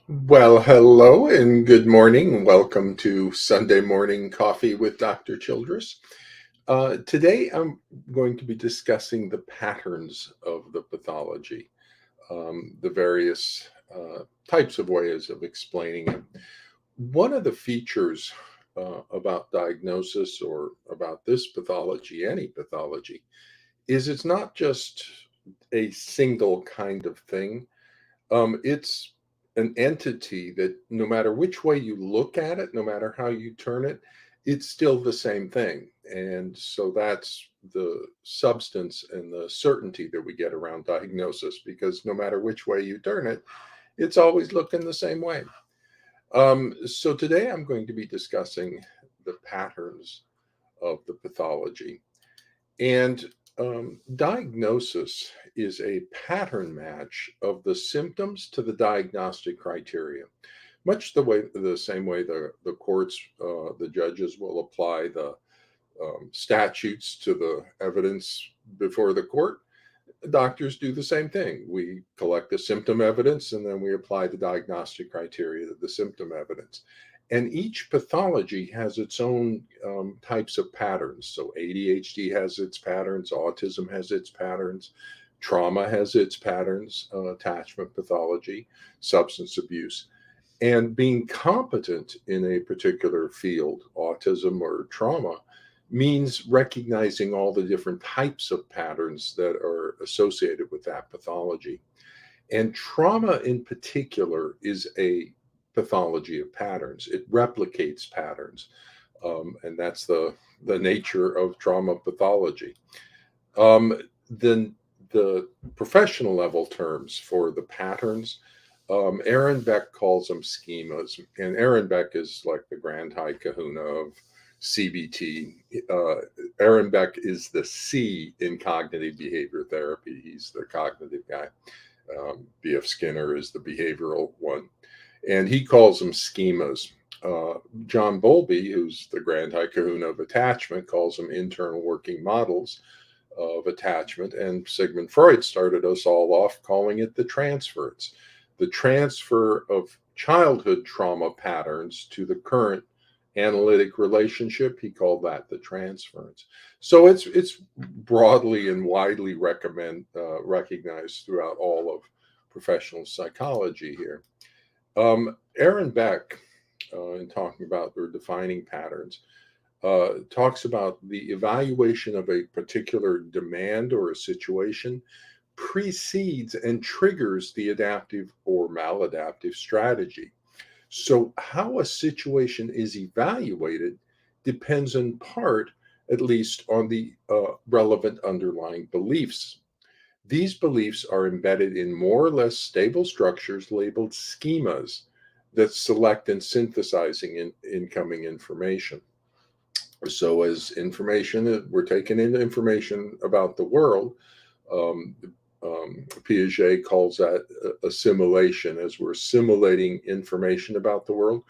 Well, hello and good morning. Welcome to Sunday Morning Coffee with Dr. Childress. Today I'm going to be discussing the patterns of the pathology, the various types of ways of explaining it. One of the features about diagnosis or about this pathology, any pathology, is it's not just a single kind of thing. It's an entity that no matter which way you look at it, no matter how you turn it, it's still the same thing. And so that's the substance and the certainty that we get around diagnosis, because no matter which way you turn it, it's always looking the same way. So today I'm going to be discussing the patterns of the pathology. And diagnosis is a pattern match of the symptoms to the diagnostic criteria, much the same way the courts, the judges will apply the statutes to the evidence before the court. Doctors do the same thing. We collect the symptom evidence and then we apply the diagnostic criteria to the symptom evidence. And each pathology has its own types of patterns. So ADHD has its patterns, autism has its patterns, trauma has its patterns, attachment pathology, substance abuse. And being competent in a particular field, autism or trauma, means recognizing all the different types of patterns that are associated with that pathology. And trauma in particular is a pathology of patterns. It replicates patterns. And that's the nature of trauma pathology. Then the professional level terms for the patterns, Aaron Beck calls them schemas. And Aaron Beck is like the grand high kahuna of CBT. Aaron Beck is the C in cognitive behavior therapy. He's the cognitive guy. B.F. Skinner is the behavioral one. And he calls them schemas. John Bowlby, who's the grand high kahuna of attachment, calls them internal working models of attachment. And Sigmund Freud started us all off calling it the transference. The transfer of childhood trauma patterns to the current analytic relationship, he called that the transference. So it's broadly and widely recognized throughout all of professional psychology here. Aaron Beck, in talking about or defining patterns, talks about the evaluation of a particular demand or a situation precedes and triggers the adaptive or maladaptive strategy. So, how a situation is evaluated depends in part, at least, on the relevant underlying beliefs. These beliefs are embedded in more or less stable structures labeled schemas that select and synthesizing incoming information. So, as information, we're taking in information about the world. Um, Piaget calls that assimilation, as we're assimilating information about the world.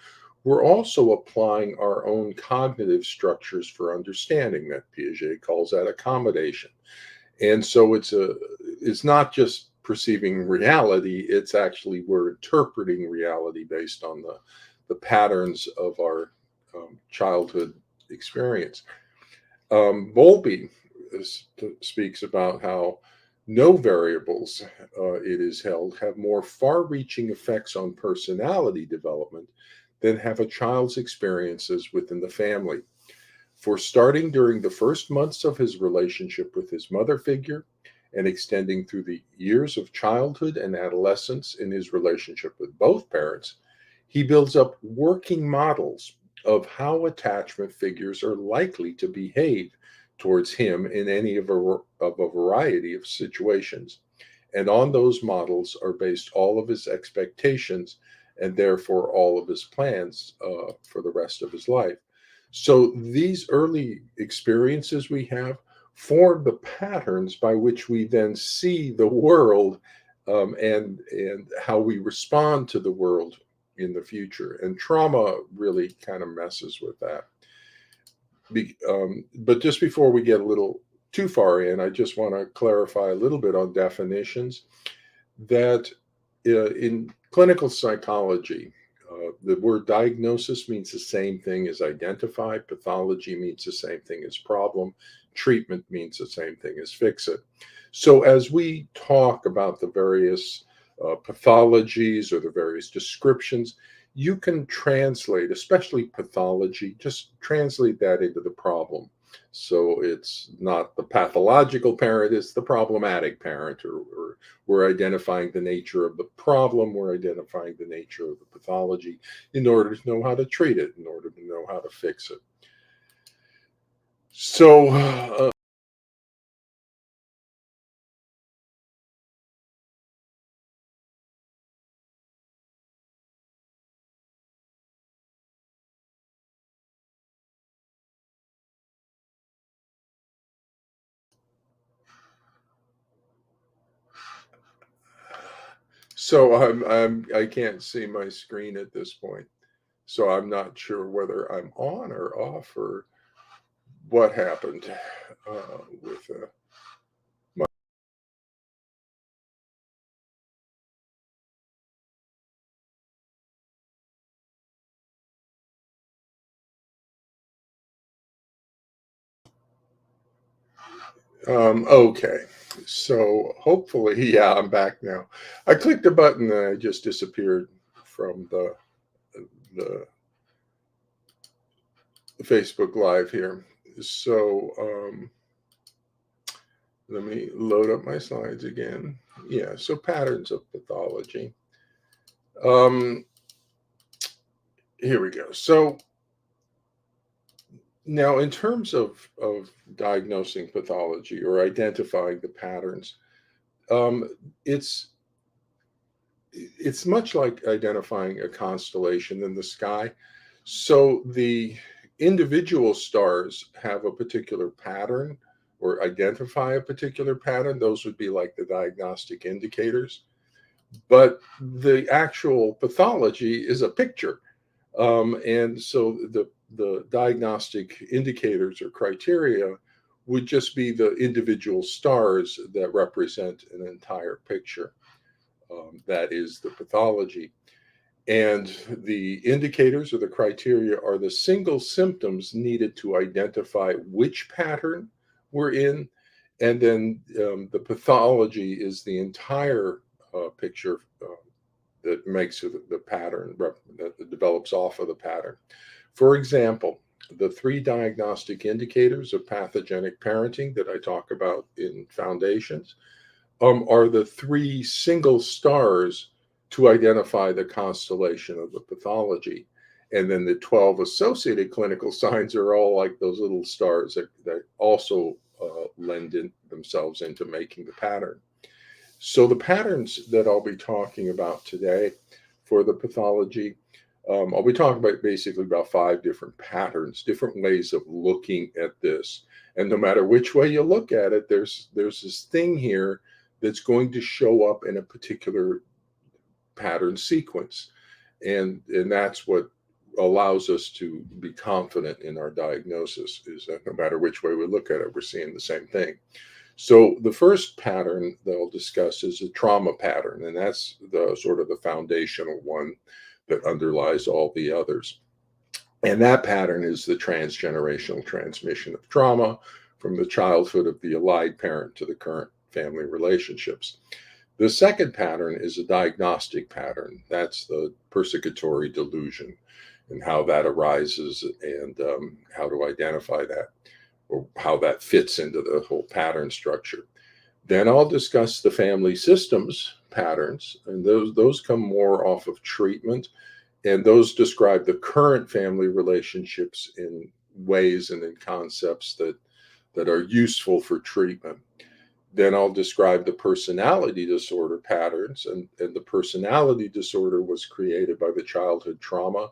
We're also applying our own cognitive structures for understanding that. Piaget calls that accommodation. And so it's not just perceiving reality, it's actually we're interpreting reality based on the patterns of our childhood experience. Bowlby speaks about how no variables, it is held, have more far reaching effects on personality development than have a child's experiences within the family. For starting during the first months of his relationship with his mother figure and extending through the years of childhood and adolescence in his relationship with both parents, he builds up working models of how attachment figures are likely to behave towards him in any of a variety of situations. And on those models are based all of his expectations and therefore all of his plans for the rest of his life. So these early experiences we have form the patterns by which we then see the world, and how we respond to the world in the future. And trauma really kind of messes with that. But just before we get a little too far in, I just want to clarify a little bit on definitions that In clinical psychology, the word diagnosis means the same thing as identify, pathology means the same thing as problem, treatment means the same thing as fix it. So, as we talk about the various pathologies or the various descriptions, you can translate, especially pathology, just translate that into the problem. So it's not the pathological parent, it's the problematic parent, or we're identifying the nature of the problem, we're identifying the nature of the pathology in order to know how to treat it, in order to know how to fix it. So, I can't see my screen at this point. So I'm not sure whether I'm on or off or what happened with my, okay. So hopefully, yeah, I'm back now. I clicked a button and I just disappeared from the Facebook Live here. So let me load up my slides again. Yeah, so patterns of pathology. Um, Here we go. So now, in terms of diagnosing pathology or identifying the patterns, um, it's it's much like identifying a constellation in the sky. So the individual stars have a particular pattern or identify a particular pattern. Those would be like the diagnostic indicators. But the actual pathology is a picture. And so the diagnostic indicators or criteria would just be the individual stars that represent an entire picture. That is the pathology. And the indicators or the criteria are the single symptoms needed to identify which pattern we're in. And then the pathology is the entire picture that makes the pattern that develops off of the pattern. For example, the three diagnostic indicators of pathogenic parenting that I talk about in Foundations are the three single stars to identify the constellation of the pathology. And then the 12 associated clinical signs are all like those little stars that also lend themselves into making the pattern. So, the patterns that I'll be talking about today for the pathology, I'll be talking about basically about five different patterns, different ways of looking at this. And no matter which way you look at it, there's this thing here that's going to show up in a particular pattern sequence. And that's what allows us to be confident in our diagnosis is that no matter which way we look at it, we're seeing the same thing. So the first pattern that I'll discuss is a trauma pattern, and that's the sort of the foundational one that underlies all the others. And that pattern is the transgenerational transmission of trauma from the childhood of the allied parent to the current family relationships. The second pattern is a diagnostic pattern. That's the persecutory delusion and how that arises and how to identify that or how that fits into the whole pattern structure. Then I'll discuss the family systems patterns, and those come more off of treatment, and those describe the current family relationships in ways and in concepts that are useful for treatment. Then I'll describe the personality disorder patterns, and the personality disorder was created by the childhood trauma,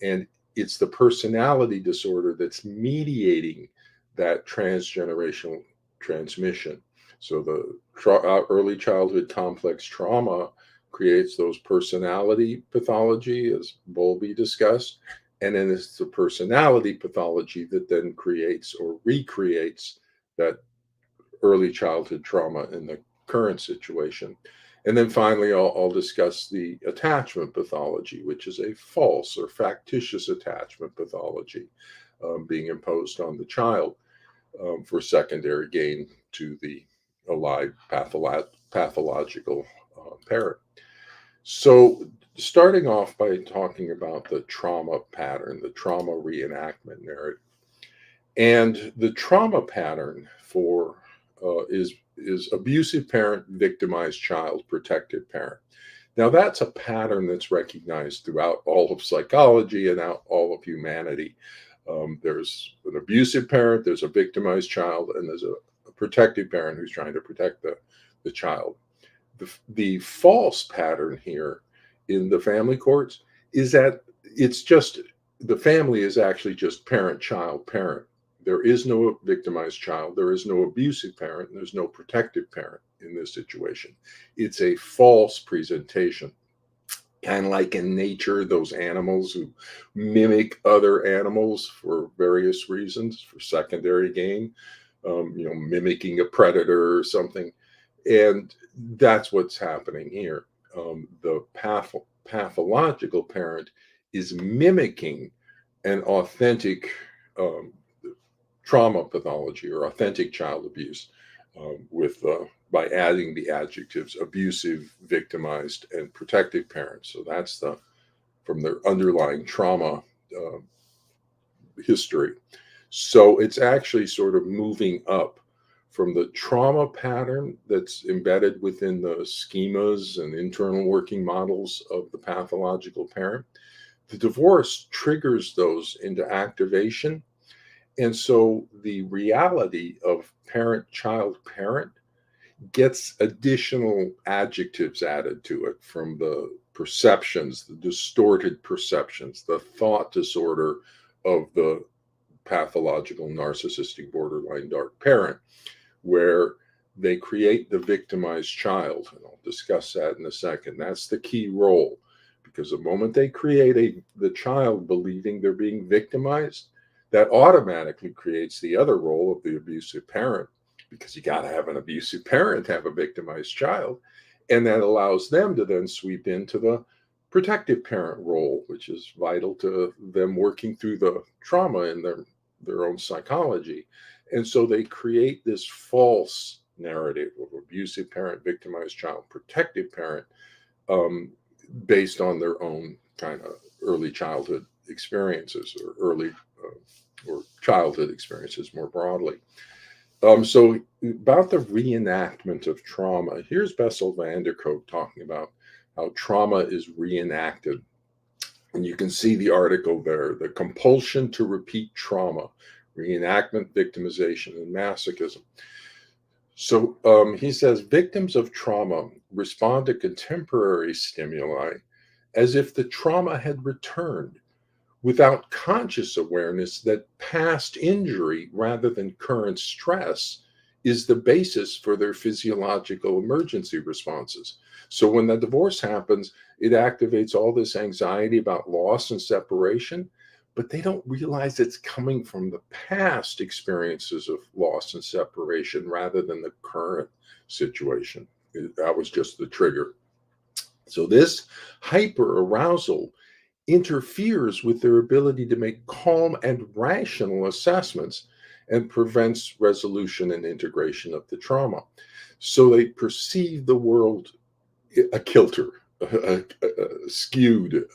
and it's the personality disorder that's mediating that transgenerational transmission. So the early childhood complex trauma creates those personality pathology, as Bowlby discussed, and then it's the personality pathology that then creates or recreates that early childhood trauma in the current situation. And then finally, I'll discuss the attachment pathology, which is a false or factitious attachment pathology being imposed on the child for secondary gain to the alive pathological parent. So, starting off by talking about the trauma pattern, the trauma reenactment narrative. And the trauma pattern for is abusive parent, victimized child, protected parent. Now that's a pattern that's recognized throughout all of psychology and out all of humanity. There's an abusive parent, there's a victimized child, and there's a protective parent who's trying to protect the child. The false pattern here in the family courts is that it's just the family is actually just parent, child, parent. There is no victimized child, there is no abusive parent, and there's no protective parent in this situation. It's a false presentation. Kind of like in nature, those animals who mimic other animals for various reasons, for secondary gain, mimicking a predator or something. And that's what's happening here. The pathological parent is mimicking an authentic um, trauma pathology or authentic child abuse with by adding the adjectives abusive, victimized, and protective parents. So that's the from their underlying trauma uh, history. So it's actually sort of moving up from the trauma pattern that's embedded within the schemas and internal working models of the pathological parent. The divorce triggers those into activation. And so the reality of parent, child, parent gets additional adjectives added to it from the perceptions, the distorted perceptions, the thought disorder of the pathological narcissistic borderline dark parent, where they create the victimized child. And I'll discuss that in a second. That's the key role because the moment they create the child believing they're being victimized, that automatically creates the other role of the abusive parent because you got to have an abusive parent to have a victimized child. And that allows them to then sweep into the protective parent role, which is vital to them working through the trauma in their own psychology. And so they create this false narrative of abusive parent, victimized child, protective parent, um, based on their own kind of early childhood experiences or early or childhood experiences more broadly. So about the reenactment of trauma, here's Bessel van der Kolk talking about how trauma is reenacted. And you can see the article there, the compulsion to repeat trauma, reenactment, victimization, and masochism. So he says victims of trauma respond to contemporary stimuli as if the trauma had returned without conscious awareness that past injury rather than current stress is the basis for their physiological emergency responses. So when the divorce happens, it activates all this anxiety about loss and separation, but they don't realize it's coming from the past experiences of loss and separation rather than the current situation. That was just the trigger. So this hyper arousal interferes with their ability to make calm and rational assessments and prevents resolution and integration of the trauma. So they perceive the world a kilter, skewed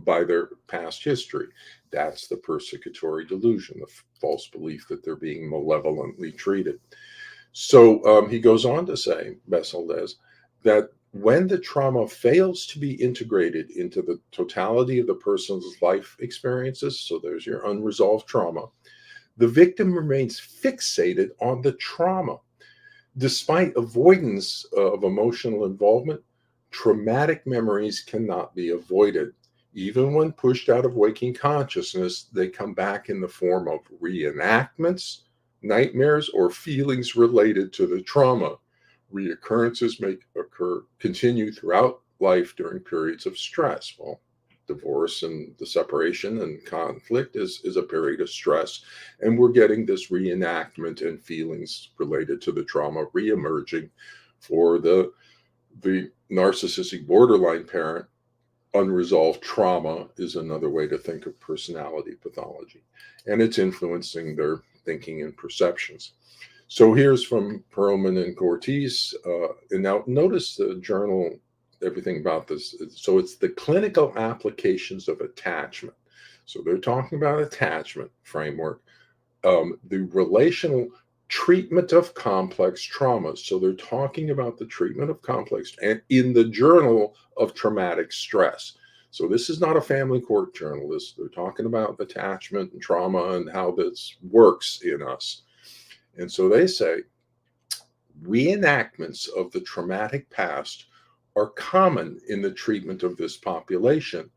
by their past history. That's the persecutory delusion, the false belief that they're being malevolently treated. So he goes on to say, Bessel does, that when the trauma fails to be integrated into the totality of the person's life experiences, so there's your unresolved trauma, the victim remains fixated on the trauma. Despite avoidance of emotional involvement, traumatic memories cannot be avoided. Even when pushed out of waking consciousness, they come back in the form of reenactments, nightmares, or feelings related to the trauma. Reoccurrences may continue throughout life during periods of stress. Well, divorce and the separation and conflict is a period of stress, and we're getting this reenactment and feelings related to the trauma reemerging for the narcissistic borderline parent, unresolved trauma is another way to think of personality pathology, and it's influencing their thinking and perceptions. So here's from Perlman and Cortese. And now notice the journal, everything about this. So it's the clinical applications of attachment. So they're talking about attachment framework, the relational treatment of complex traumas. So they're talking about the treatment of complex and in the journal of traumatic stress. So this is not a family court journal. They're talking about attachment and trauma and how this works in us. And so they say reenactments of the traumatic past are common in the treatment of this population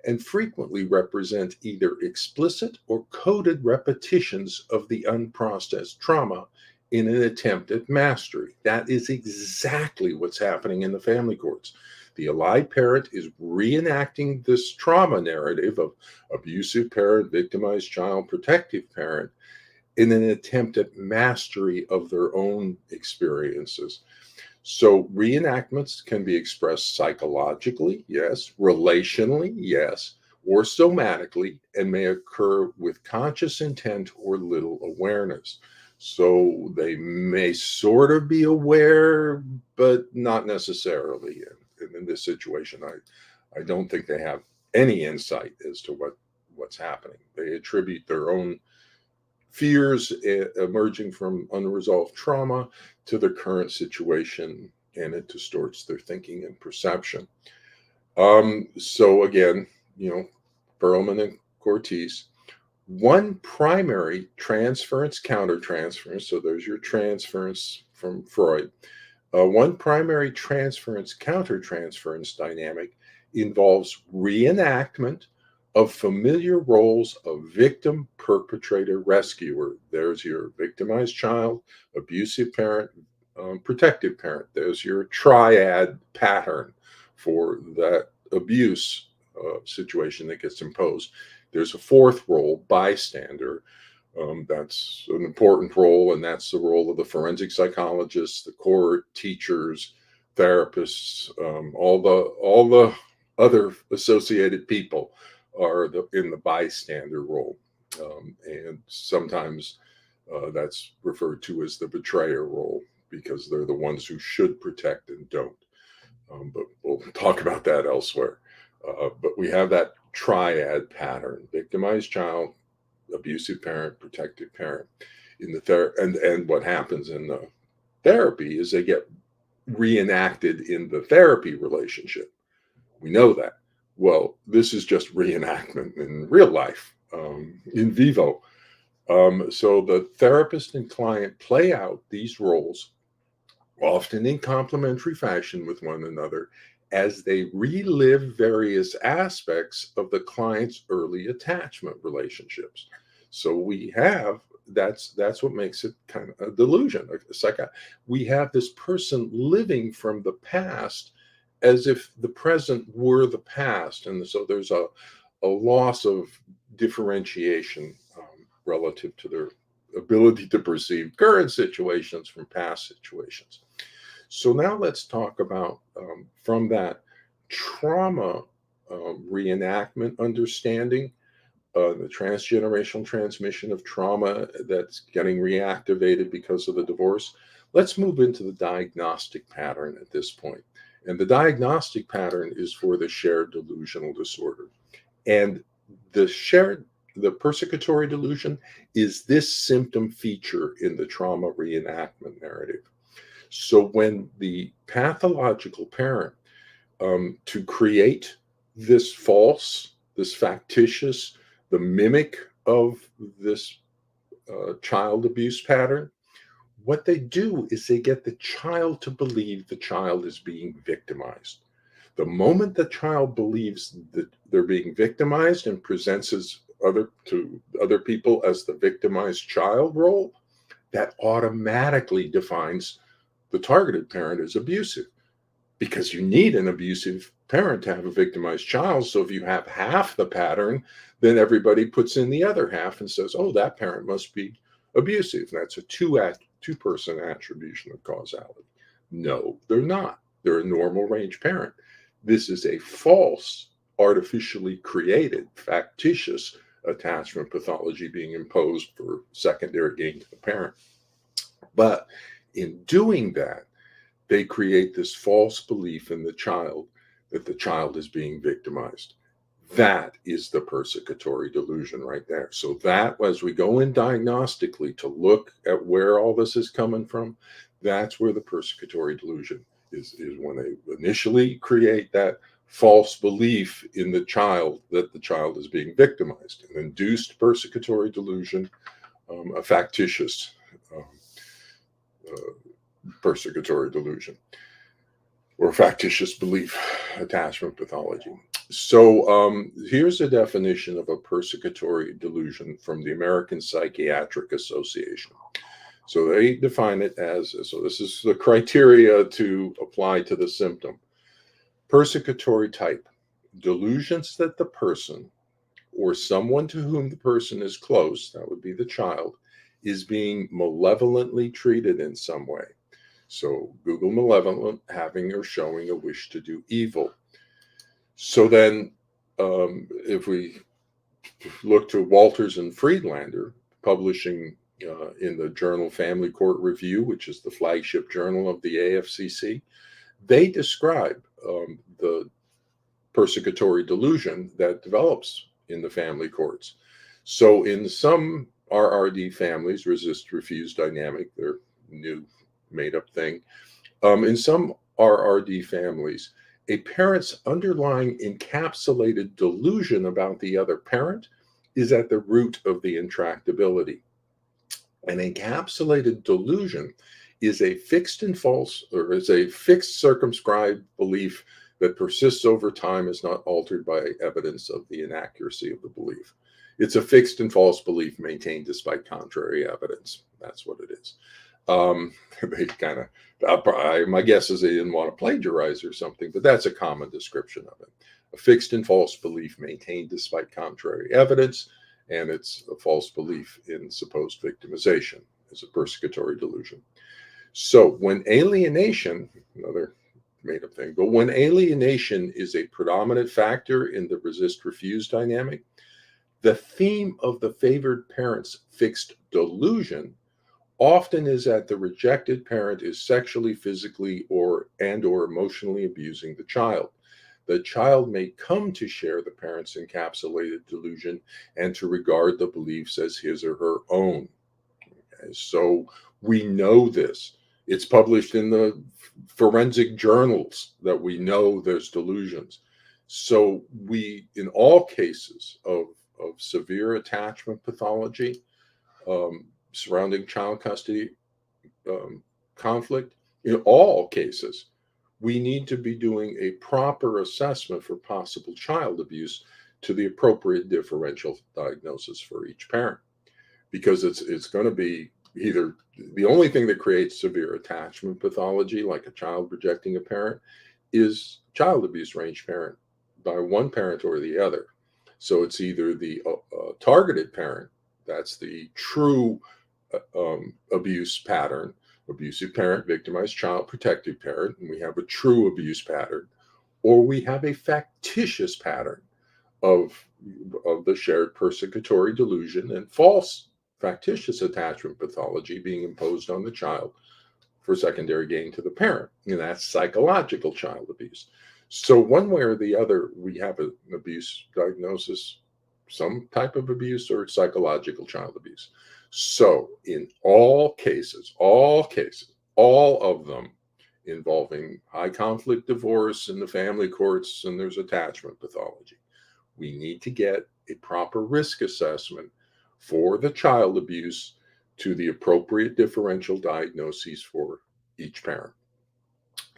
and frequently represent either explicit or coded repetitions of the unprocessed trauma in an attempt at mastery. That is exactly what's happening in the family courts. The allied parent is reenacting this trauma narrative of abusive parent, victimized child, protective parent in an attempt at mastery of their own experiences. So reenactments can be expressed psychologically, yes, relationally, yes, or somatically, and may occur with conscious intent or little awareness. So they may sort of be aware, but not necessarily. And in this situation, I don't think they have any insight as to what's happening. They attribute their own fears emerging from unresolved trauma to the current situation, and it distorts their thinking and perception. So again, Perlman and Cortese, one primary transference countertransference. So there's your transference from Freud. One primary transference countertransference dynamic involves reenactment of familiar roles of victim, perpetrator, rescuer. There's your victimized child, abusive parent, protective parent. There's your triad pattern for that abuse situation that gets imposed. There's a fourth role, bystander. That's an important role, and that's the role of the forensic psychologists, the court, teachers, therapists, all the other associated people are in the bystander role, and sometimes that's referred to as the betrayer role because they're the ones who should protect and don't. But we'll talk about that elsewhere. But we have that triad pattern: victimized child, abusive parent, protective parent. In the and what happens in the therapy is they get reenacted in the therapy relationship. We know that. Well, this is just reenactment in real life, in vivo. So the therapist and client play out these roles, often in complementary fashion with one another, as they relive various aspects of the client's early attachment relationships. So that's what makes it kind of a delusion. We have this person living from the past as if the present were the past, and so there's a loss of differentiation relative to their ability to perceive current situations from past situations. So now let's talk about from that trauma reenactment understanding, the transgenerational transmission of trauma that's getting reactivated because of the divorce. Let's move into the diagnostic pattern at this point. And the diagnostic pattern is for the shared delusional disorder. And the persecutory delusion is this symptom feature in the trauma reenactment narrative. So when the pathological parent, to create this false, this factitious, the mimic of this child abuse pattern, what they do is they get the child to believe the child is being victimized. The moment the child believes that they're being victimized and presents to other people as the victimized child role, that automatically defines the targeted parent as abusive, because you need an abusive parent to have a victimized child. So if you have half the pattern, then everybody puts in the other half and says, oh, that parent must be abusive. That's a two-person attribution of causality. No, they're not. They're a normal range parent. This is a false, artificially created, factitious attachment pathology being imposed for secondary gain to the parent. But in doing that, they create this false belief in the child that the child is being victimized. That is the persecutory delusion right there. So that, as we go in diagnostically to look at where all this is coming from, that's where the persecutory delusion is when they initially create that false belief in the child that the child is being victimized. An induced persecutory delusion, a factitious um, persecutory delusion, or factitious belief attachment pathology. So here's a definition of a persecutory delusion from the American Psychiatric Association. So they define it as, so this is the criteria to apply to the symptom. Persecutory type: delusions that the person or someone to whom the person is close, that would be the child, is being malevolently treated in some way. So Google malevolent, having or showing a wish to do evil. So then, if we look to Walters and Friedlander, publishing in the journal Family Court Review, which is the flagship journal of the AFCC, they describe the persecutory delusion that develops in the family courts. So in some RRD families, resist refuse dynamic, their new made up thing, in some RRD families, a parent's underlying encapsulated delusion about the other parent is at the root of the intractability. An encapsulated delusion is a fixed and false, or is a fixed circumscribed belief that persists over time, is not altered by evidence of the inaccuracy of the belief. It's a fixed and false belief maintained despite contrary evidence. That's what it is. They kind of, my guess is they didn't want to plagiarize or something, but that's a common description of it. A fixed and false belief maintained despite contrary evidence, and it's a false belief in supposed victimization is a persecutory delusion. So when alienation, another made up thing, but when alienation is a predominant factor in the resist refuse dynamic, the theme of the favored parent's fixed delusion often is that the rejected parent is sexually, physically, or emotionally abusing the child. The child may come to share the parent's encapsulated delusion and to regard the beliefs as his or her own. Okay, so we know this. It's published in the forensic journals that we know there's delusions. So we, in all cases of severe attachment pathology, surrounding child custody conflict, in all cases, we need to be doing a proper assessment for possible child abuse to the appropriate differential diagnosis for each parent, because it's going to be either the only thing that creates severe attachment pathology, like a child rejecting a parent, is child abuse range parent by one parent or the other. So it's either the targeted parent, that's the true abuse pattern, abusive parent, victimized child, protective parent, and we have a true abuse pattern, or we have a factitious pattern of the shared persecutory delusion and false factitious attachment pathology being imposed on the child for secondary gain to the parent, and that's psychological child abuse. So one way or the other, we have an abuse diagnosis, some type of abuse, or psychological child abuse. So in all cases, all of them involving high conflict divorce in the family courts, and there's attachment pathology, we need to get a proper risk assessment for the child abuse to the appropriate differential diagnoses for each parent.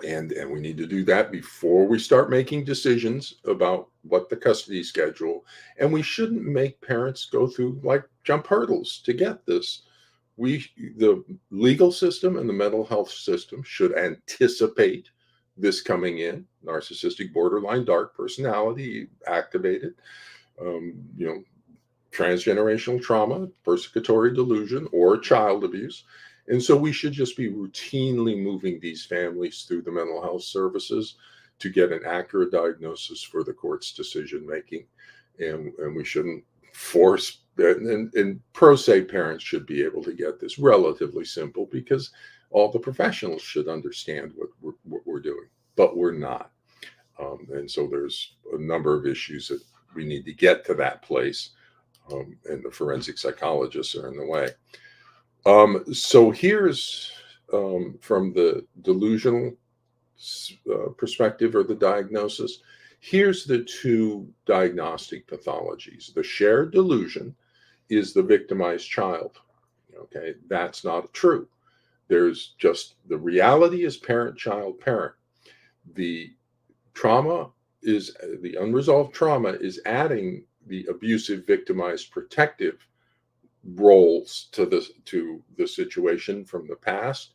And we need to do that before we start making decisions about what the custody schedule. And we shouldn't make parents go through like jump hurdles to get this. The legal system and the mental health system should anticipate this coming in. Narcissistic borderline dark personality activated, transgenerational trauma, persecutory delusion, or child abuse. And so we should just be routinely moving these families through the mental health services to get an accurate diagnosis for the court's decision making. And we shouldn't force, and pro se parents should be able to get this relatively simple because all the professionals should understand what we're doing, but we're not. And so there's a number of issues that we need to get to that place, and the forensic psychologists are in the way. So here's from the delusional perspective or the diagnosis. Here's the two diagnostic pathologies. The shared delusion is the victimized child. Okay, that's not true. There's just the reality is parent, child, parent. The trauma is the unresolved trauma is adding the abusive, victimized, protective roles to the situation from the past.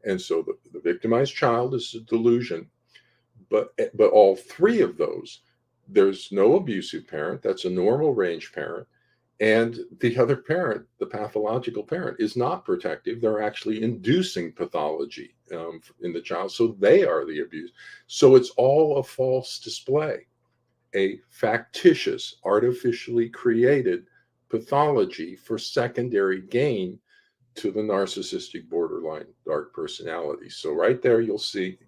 And so the victimized child is a delusion, but all three of those, there's no abusive parent, that's a normal range parent, and the other parent, the pathological parent, is not protective. They're actually inducing pathology in the child, so they are the abuse. So it's all a false display, a factitious, artificially created pathology for secondary gain to the narcissistic borderline dark personality. So right there you'll see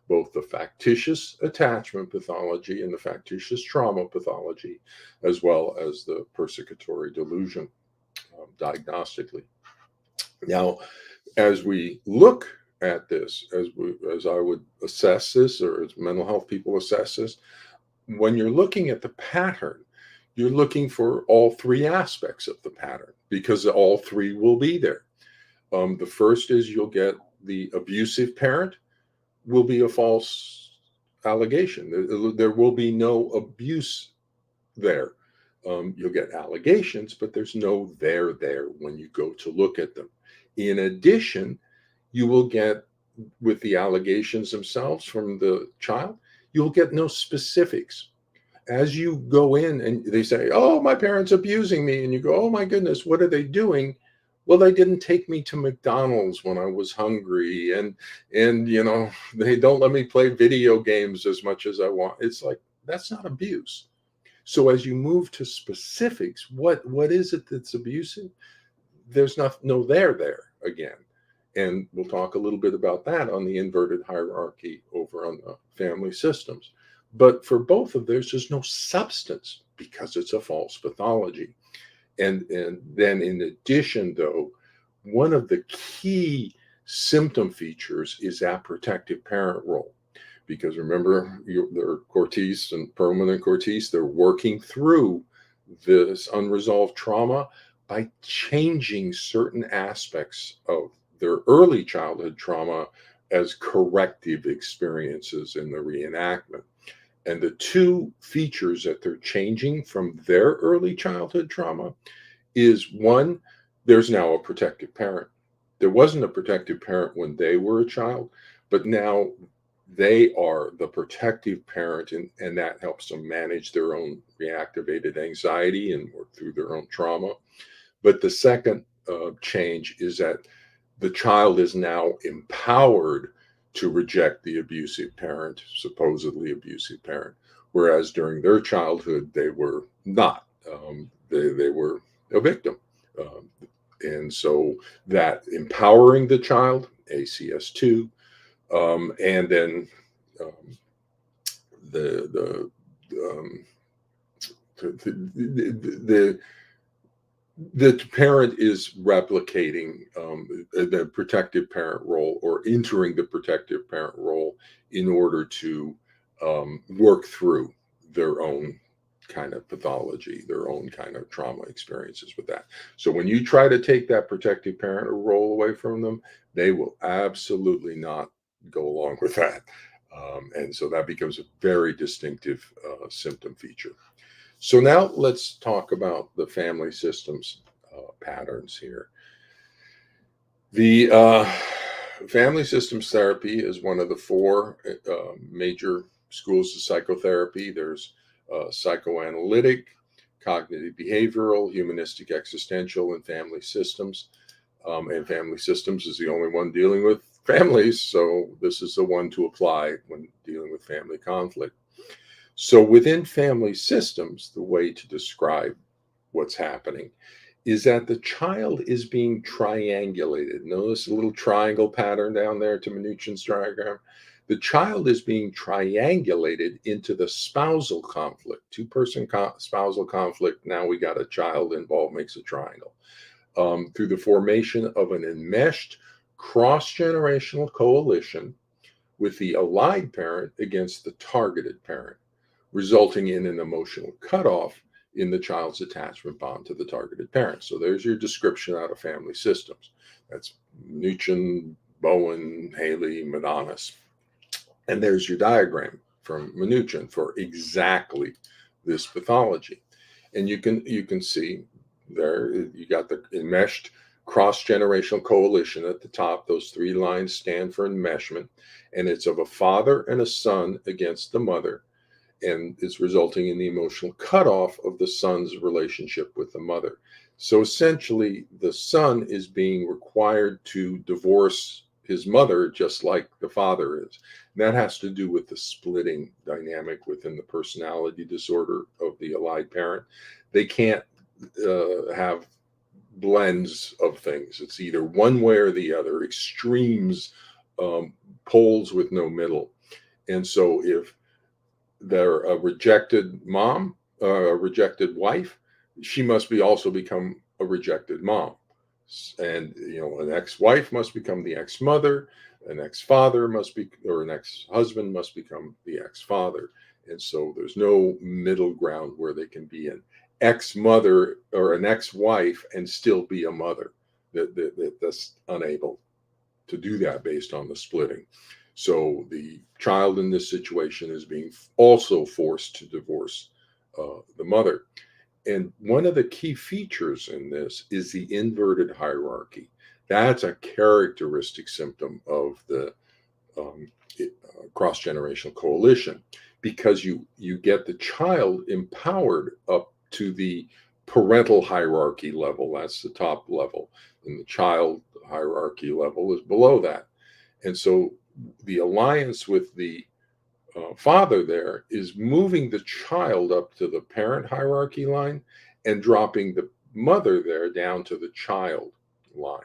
both the factitious attachment pathology and the factitious trauma pathology, as well as the persecutory delusion diagnostically. Now, as we look at this, as I would assess this, or as mental health people assess this, when you're looking at the pattern, you're looking for all three aspects of the pattern because all three will be there. The first is you'll get the abusive parent will be a false allegation. There will be no abuse there. You'll get allegations, but there's no there when you go to look at them. In addition, you will get, with the allegations themselves from the child, you'll get no specifics. As you go in and they say, "Oh, my parents abusing me," and you go, "Oh my goodness, what are they doing?" Well, they didn't take me to McDonald's when I was hungry, and they don't let me play video games as much as I want. It's like, that's not abuse. So as you move to specifics, what is it that's abusive? There's no there again. And we'll talk a little bit about that on the inverted hierarchy over on the family systems. But for both of there's just no substance because it's a false pathology. And then in addition, though, one of the key symptom features is that protective parent role. Because remember, they're Cortese and Perlman and Cortese, they're working through this unresolved trauma by changing certain aspects of their early childhood trauma as corrective experiences in the reenactment. And the two features that they're changing from their early childhood trauma is, one, there's now a protective parent. There wasn't a protective parent when they were a child, but now they are the protective parent, and that helps them manage their own reactivated anxiety and work through their own trauma. But the second change is that the child is now empowered to reject the abusive parent, supposedly abusive parent, whereas during their childhood, they were not. They were a victim. And so that empowering the child, ACS2, and then the parent is replicating the protective parent role, or entering the protective parent role in order to work through their own kind of pathology, their own kind of trauma experiences with that. So when you try to take that protective parent role away from them, they will absolutely not go along with that. And so that becomes a very distinctive symptom feature. So now let's talk about the family systems patterns here. The family systems therapy is one of the four major schools of psychotherapy. There's psychoanalytic, cognitive behavioral, humanistic existential, and family systems. And family systems is the only one dealing with families. So this is the one to apply when dealing with family conflict. So within family systems, the way to describe what's happening is that the child is being triangulated. Notice a little triangle pattern down there to Minuchin's diagram. The child is being triangulated into the spousal conflict, spousal conflict. Now we got a child involved, makes a triangle, through the formation of an enmeshed cross generational coalition with the allied parent against the targeted parent, resulting in an emotional cutoff in the child's attachment bond to the targeted parent. So there's your description out of family systems. That's Mnuchin, Bowen, Haley, Madanis. And there's your diagram from Mnuchin for exactly this pathology. And you can see there you got the enmeshed cross-generational coalition at the top. Those three lines stand for enmeshment, and it's of a father and a son against the mother, and it's resulting in the emotional cutoff of the son's relationship with the mother. So essentially, the son is being required to divorce his mother just like the father is. And that has to do with the splitting dynamic within the personality disorder of the allied parent. They can't have blends of things. It's either one way or the other, extremes, poles with no middle. And so if they're a rejected mom, a rejected wife, she must be also become a rejected mom. And an ex-wife must become the ex-mother, an ex-father must be, or an ex-husband must become the ex-father. And so there's no middle ground where they can be an ex-mother or an ex-wife and still be a mother. That's unable to do that based on the splitting. So the child in this situation is being also forced to divorce the mother. And one of the key features in this is the inverted hierarchy. That's a characteristic symptom of the cross-generational coalition, because you get the child empowered up to the parental hierarchy level. That's the top level. And the child hierarchy level is below that. And so the alliance with the father there is moving the child up to the parent hierarchy line and dropping the mother there down to the child line.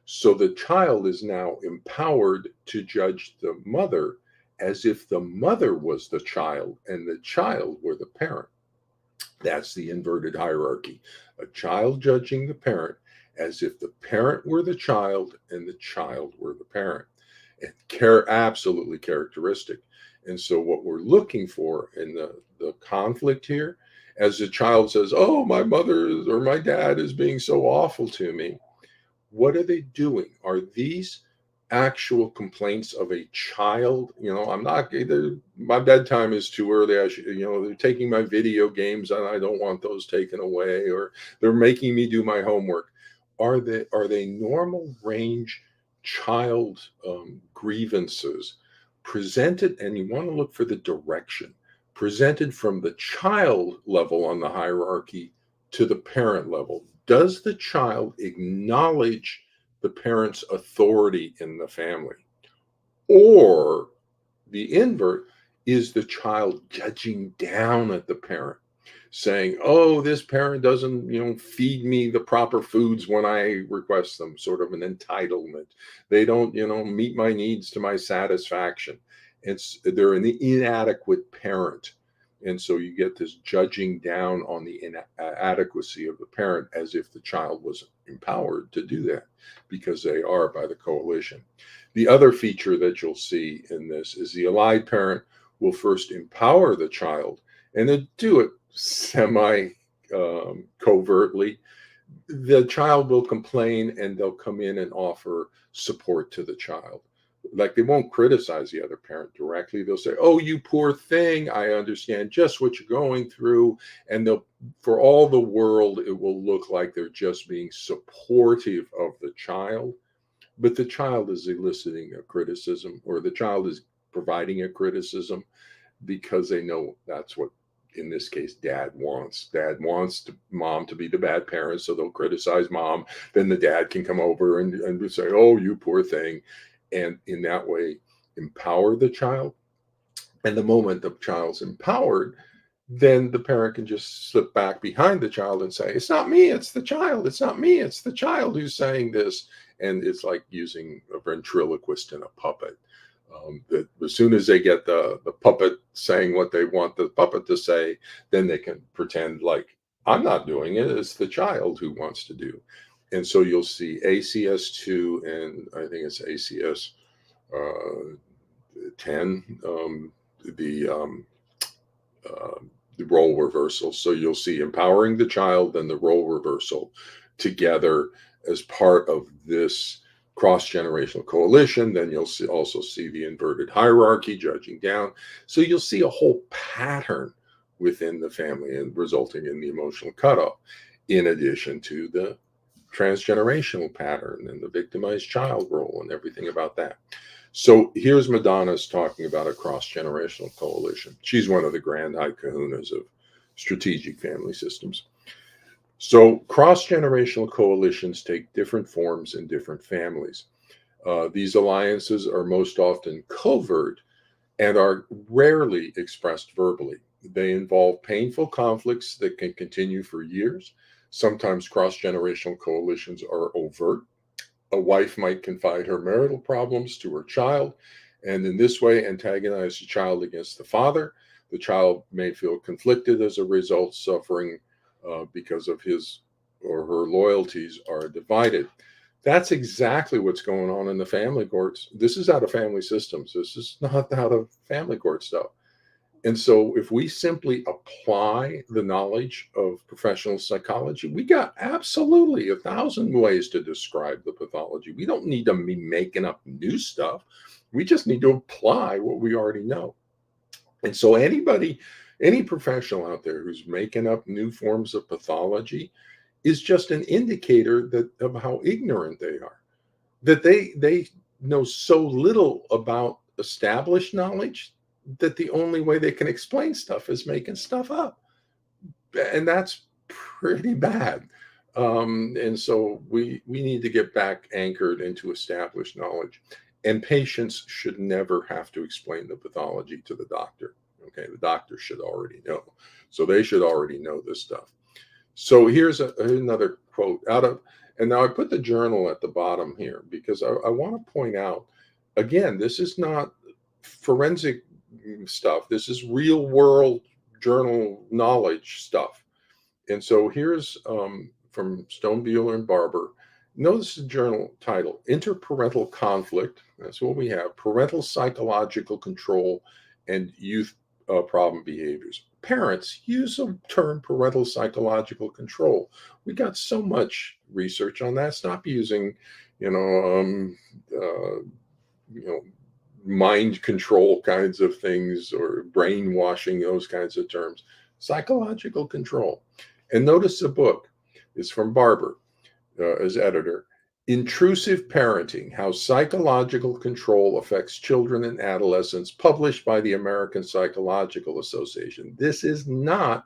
So the child is now empowered to judge the mother as if the mother was the child and the child were the parent. That's the inverted hierarchy. A child judging the parent as if the parent were the child and the child were the parent. And absolutely characteristic. And so what we're looking for in the conflict here, as the child says, oh, my mother or my dad is being so awful to me, what are they doing? Are these actual complaints of a child? I'm not, my bedtime is too early. They're taking my video games and I don't want those taken away, or they're making me do my homework. Are they normal range child grievances presented? And you want to look for the direction presented from the child level on the hierarchy to the parent level. Does the child acknowledge the parent's authority in the family? Or the invert, is the child judging down at the parent, saying, oh, this parent doesn't feed me the proper foods when I request them, sort of an entitlement. They don't meet my needs to my satisfaction. They're an inadequate parent. And so you get this judging down on the inadequacy of the parent as if the child was empowered to do that, because they are by the coalition. The other feature that you'll see in this is the allied parent will first empower the child, and they do it semi covertly. The child will complain and they'll come in and offer support to the child. Like, they won't criticize the other parent directly. They'll say, oh, you poor thing, I understand just what you're going through. And for all the world, it will look like they're just being supportive of the child. But the child is eliciting a criticism, or the child is providing a criticism, because they know that's what In this case, dad wants mom to be the bad parent, so they'll criticize mom. Then the dad can come over and say, "Oh, you poor thing," and in that way empower the child. And the moment the child's empowered, then the parent can just slip back behind the child and say, "It's not me, it's the child. It's not me, it's the child who's saying this." And it's like using a ventriloquist and a puppet. That as soon as they get the puppet saying what they want the puppet to say, then they can pretend like I'm not doing it. It's the child who wants to do. And so you'll see ACS2 and I think it's ACS 10, the um, uh, the role reversal. So you'll see empowering the child and the role reversal together as part of this cross generational coalition. Then you'll also see the inverted hierarchy judging down. So you'll see a whole pattern within the family and resulting in the emotional cutoff, in addition to the transgenerational pattern and the victimized child role and everything about that. So here's Madonna's talking about a cross generational coalition. She's one of the grand high kahunas of strategic family systems. So cross generational coalitions take different forms in different families. These alliances are most often covert and are rarely expressed verbally. They involve painful conflicts that can continue for years. Sometimes cross generational coalitions are overt. A wife might confide her marital problems to her child, and in this way antagonize the child against the father. The child may feel conflicted as a result, suffering because of his or her loyalties are divided. That's exactly what's going on in the family courts. This is out of family systems. This is not out of family court stuff. And so, if we simply apply the knowledge of professional psychology, we got absolutely 1,000 ways to describe the pathology. We don't need to be making up new stuff. We just need to apply what we already know. And so, any professional out there who's making up new forms of pathology is just an indicator that of how ignorant they are. That they know so little about established knowledge that the only way they can explain stuff is making stuff up, and that's pretty bad. And so we need to get back anchored into established knowledge, and patients should never have to explain the pathology to the doctor. Okay, the doctor should already know, so they should already know this stuff. So here's another quote out of, and now I put the journal at the bottom here because I want to point out again, this is not forensic stuff. This is real world journal knowledge stuff. And so here's from Stone, Bueller, and Barber. Notice the journal title, Interparental Conflict. That's what we have. Parental Psychological Control and Youth Problem Behaviors. Parents use the term parental psychological control. We got so much research on that. Stop using, you know, you know, mind control kinds of things or brainwashing, those kinds of terms. Psychological control. And notice the book is from Barber as editor. Intrusive Parenting: How Psychological Control Affects Children and Adolescents, published by the American Psychological Association. This is not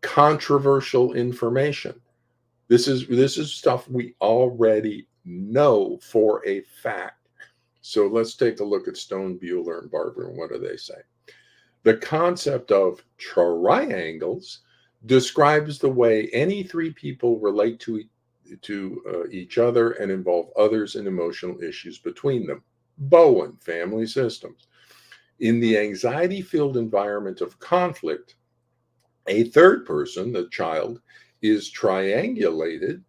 controversial information. This is stuff we already know for a fact. So let's take a look at Stone, Bueller, and Barber, and what do they say? The concept of triangles describes the way any three people relate to each other and involve others in emotional issues between them. Bowen, Family Systems. In the anxiety-filled environment of conflict, a third person, the child, is triangulated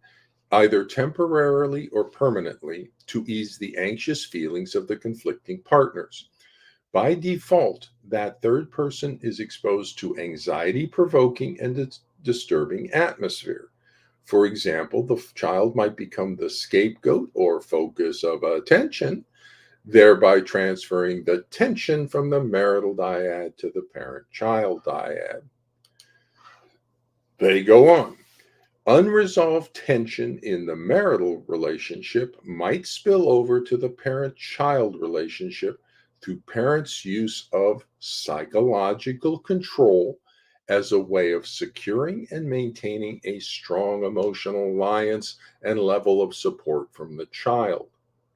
either temporarily or permanently to ease the anxious feelings of the conflicting partners. By default, that third person is exposed to anxiety provoking and disturbing atmosphere. For example, the child might become the scapegoat or focus of attention, thereby transferring the tension from the marital dyad to the parent child dyad. They go on. Unresolved tension in the marital relationship might spill over to the parent child relationship through parents' use of psychological control as a way of securing and maintaining a strong emotional alliance and level of support from the child.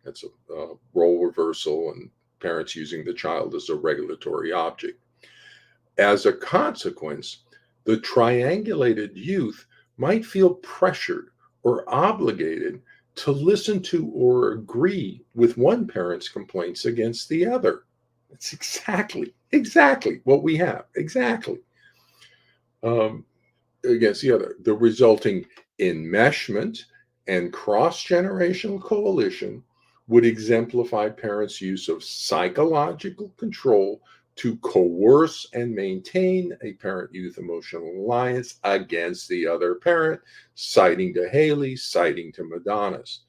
That's a role reversal and parents using the child as a regulatory object. As a consequence, the triangulated youth might feel pressured or obligated to listen to or agree with one parent's complaints against the other. That's exactly what we have. Exactly. Um, Against the other. The resulting enmeshment and cross generational coalition would exemplify parents' use of psychological control to coerce and maintain a parent youth emotional alliance against the other parent, citing to Haley, citing to Madonna's.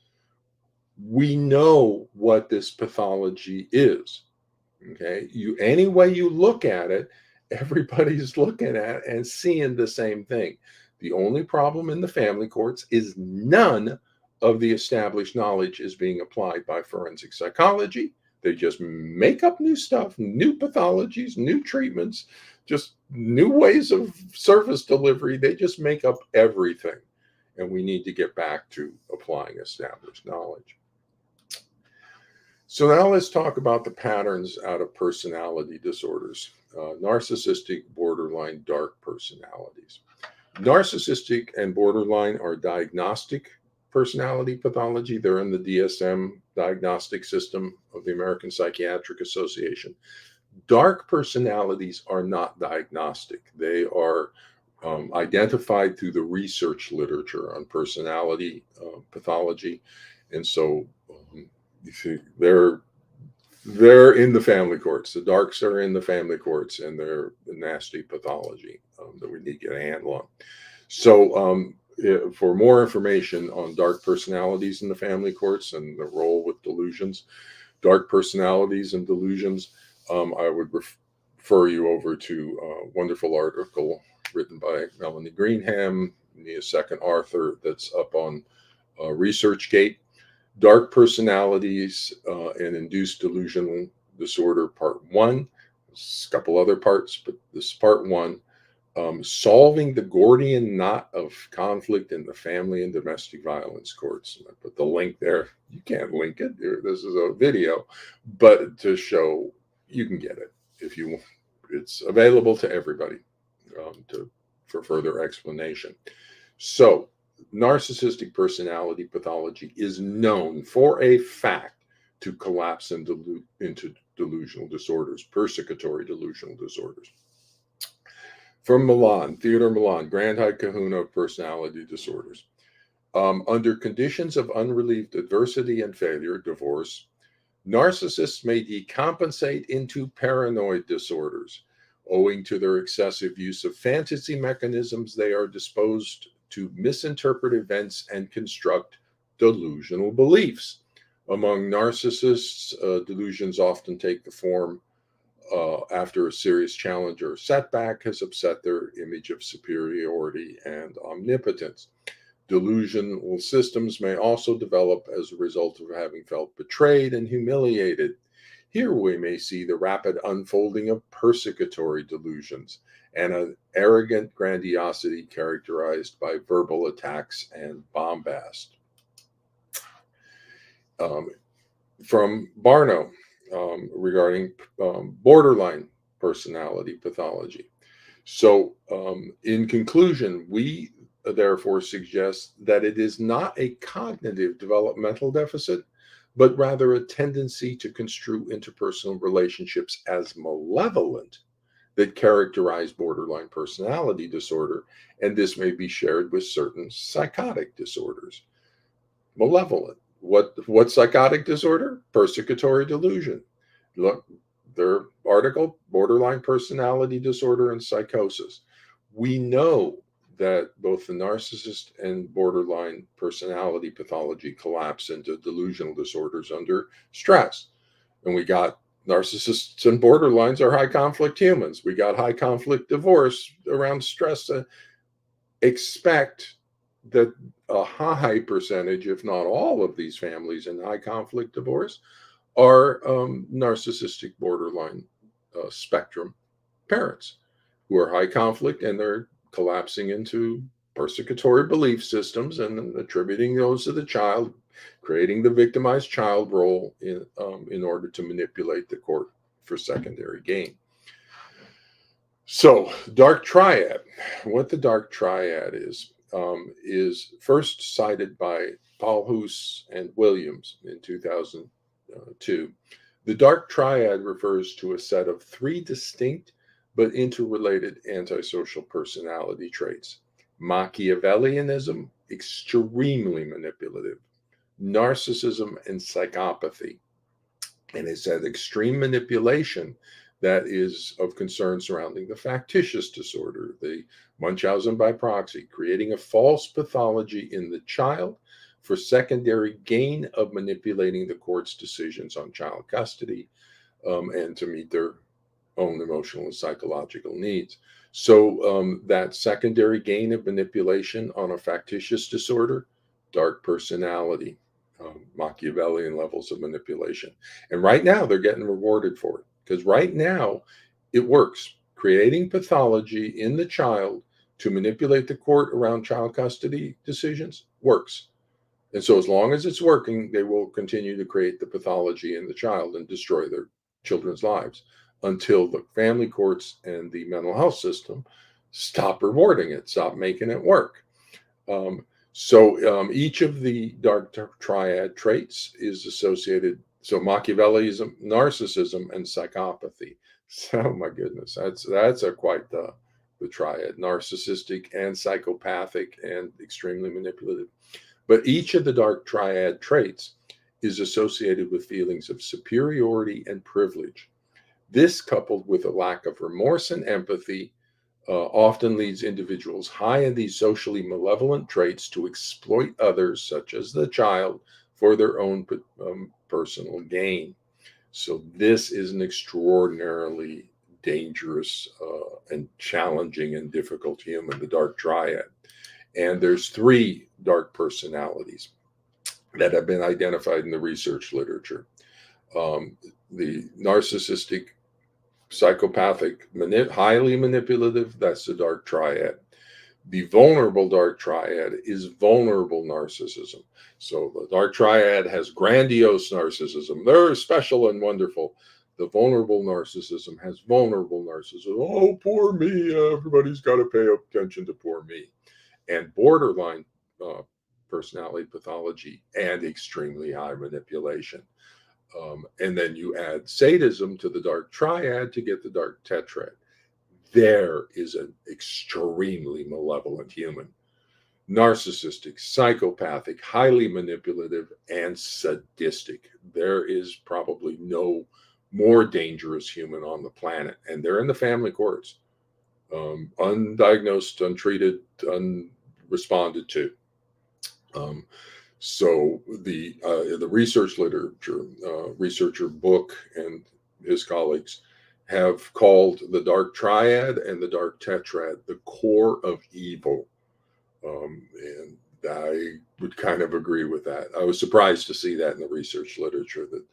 We know what this pathology is. Okay. Any way you look at it, everybody's looking at and seeing the same thing. The only problem in the family courts is none of the established knowledge is being applied by forensic psychology. They just make up new stuff, new pathologies, new treatments, just new ways of service delivery. They just make up everything. And we need to get back to applying established knowledge. So now let's talk about the patterns out of personality disorders, narcissistic, borderline, dark personalities. Narcissistic and borderline are diagnostic personality pathology. They're in the DSM diagnostic system of the American Psychiatric Association. Dark personalities are not diagnostic. They are identified through the research literature on personality pathology. And so you see, they're in the family courts. The darks are in the family courts, and they're the nasty pathology that we need to get a handle on. So, for more information on dark personalities in the family courts and the role with delusions, dark personalities and delusions, I would refer you over to a wonderful article written by Melanie Greenham, the second author, that's up on ResearchGate. Dark Personalities and Induced Delusional Disorder, Part 1. There's a couple other parts, but this is Part 1. Solving the Gordian Knot of Conflict in the Family and Domestic Violence Courts. I put the link there. You can't link it. This is a video, but to show you can get it if you want. It's available to everybody for further explanation. So, narcissistic personality pathology is known for a fact to collapse into delusional disorders, persecutory delusional disorders. From Milan, Theodore Milan, Grand High Kahuna of Personality Disorders. Under conditions of unrelieved adversity and failure, divorce, narcissists may decompensate into paranoid disorders. Owing to their excessive use of fantasy mechanisms, they are disposed to misinterpret events and construct delusional beliefs. Among narcissists, delusions often take the form after a serious challenge or setback has upset their image of superiority and omnipotence. Delusional systems may also develop as a result of having felt betrayed and humiliated. Here we may see the rapid unfolding of persecutory delusions and an arrogant grandiosity characterized by verbal attacks and bombast. From Barno, regarding borderline personality pathology. So, in conclusion, we therefore suggest that it is not a cognitive developmental deficit, but rather a tendency to construe interpersonal relationships as malevolent that characterize borderline personality disorder, and this may be shared with certain psychotic disorders. Malevolent. What psychotic disorder? Persecutory delusion. Look, their article, borderline personality disorder and psychosis. We know that both the narcissist and borderline personality pathology collapse into delusional disorders under stress. And we got narcissists and borderlines are high conflict humans. We got high conflict divorce around stress. Expect that a high percentage, if not all, of these families in high conflict divorce are narcissistic borderline spectrum parents. who are high conflict, and they're collapsing into persecutory belief systems and attributing those to the child, creating the victimized child role in order to manipulate the court for secondary gain. So, dark triad. What the dark triad is first cited by Paul Hoos and Williams in 2002. The dark triad refers to a set of three distinct but interrelated antisocial personality traits: Machiavellianism, extremely manipulative; narcissism, and psychopathy. And it said extreme manipulation that is of concern surrounding the factitious disorder, the Munchausen by proxy, creating a false pathology in the child for secondary gain of manipulating the court's decisions on child custody, and to meet their own emotional and psychological needs. So that secondary gain of manipulation on a factitious disorder, dark personality, Machiavellian levels of manipulation. And right now they're getting rewarded for it, because right now it works. Creating pathology in the child to manipulate the court around child custody decisions works. And so as long as it's working, they will continue to create the pathology in the child and destroy their children's lives until the family courts and the mental health system stop rewarding it, stop making it work. So each of the dark triad traits is associated. So Machiavellism, narcissism, and psychopathy. So my goodness, that's a quite the triad: narcissistic and psychopathic and extremely manipulative. But each of the dark triad traits is associated with feelings of superiority and privilege. This, coupled with a lack of remorse and empathy, often leads individuals high in these socially malevolent traits to exploit others, such as the child, for their own personal gain. So this is an extraordinarily dangerous and challenging and difficult human, the dark triad. And there's three dark personalities that have been identified in the research literature. The narcissistic, psychopathic, highly manipulative, that's the dark triad. The vulnerable dark triad is vulnerable narcissism. So the dark triad has grandiose narcissism. They're special and wonderful. The vulnerable narcissism has vulnerable narcissism. Oh, poor me. Everybody's got to pay attention to poor me. And borderline personality pathology and extremely high manipulation. And then you add sadism to the dark triad to get the dark tetrad. There is an extremely malevolent human: narcissistic, psychopathic, highly manipulative, and sadistic. There is probably no more dangerous human on the planet. And they're in the family courts, undiagnosed, untreated, unresponded to. So the research literature, researcher Book and his colleagues have called the dark triad and the dark tetrad the core of evil. And I would kind of agree with that. I was surprised to see that in the research literature, that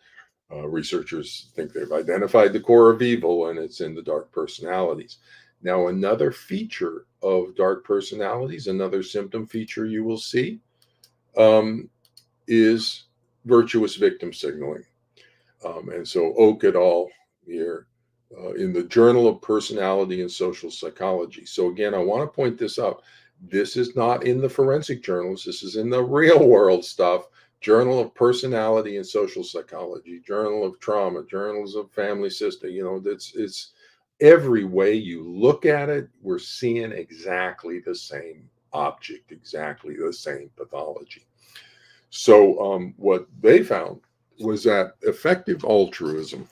researchers think they've identified the core of evil, and it's in the dark personalities. Now, another feature of dark personalities, another symptom feature you will see, is virtuous victim signaling. And so Oak et al. Here in the Journal of Personality and Social Psychology. So again, I want to point this out. This is not in the forensic journals. This is in the real world stuff. Journal of Personality and Social Psychology, Journal of Trauma, Journals of Family System. You know, it's every way you look at it, we're seeing exactly the same object, exactly the same pathology. So what they found was that effective altruism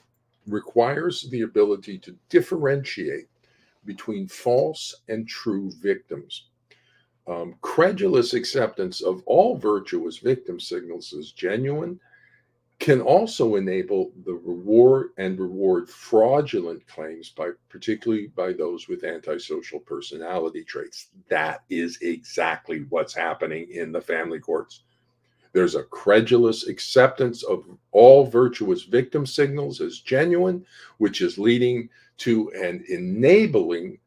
requires the ability to differentiate between false and true victims. Credulous acceptance of all virtuous victim signals as genuine can also enable the reward fraudulent claims, particularly by those with antisocial personality traits. That is exactly what's happening in the family courts. There's a credulous acceptance of all virtuous victim signals as genuine, which is leading to and enabling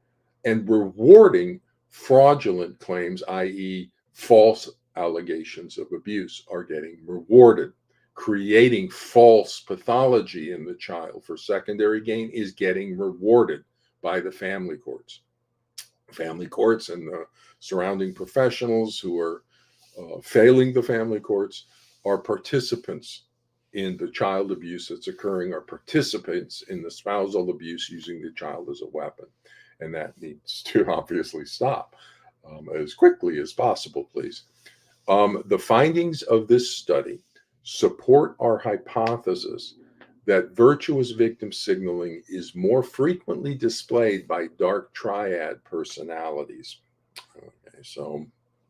and rewarding fraudulent claims, i.e., false allegations of abuse, are getting rewarded. Creating false pathology in the child for secondary gain is getting rewarded by the family courts. Family courts and the surrounding professionals who are failing the family courts are participants in the child abuse that's occurring, are participants in the spousal abuse using the child as a weapon. And that needs to obviously stop as quickly as possible, please. The findings of this study support our hypothesis that virtuous victim signaling is more frequently displayed by dark triad personalities. Okay, so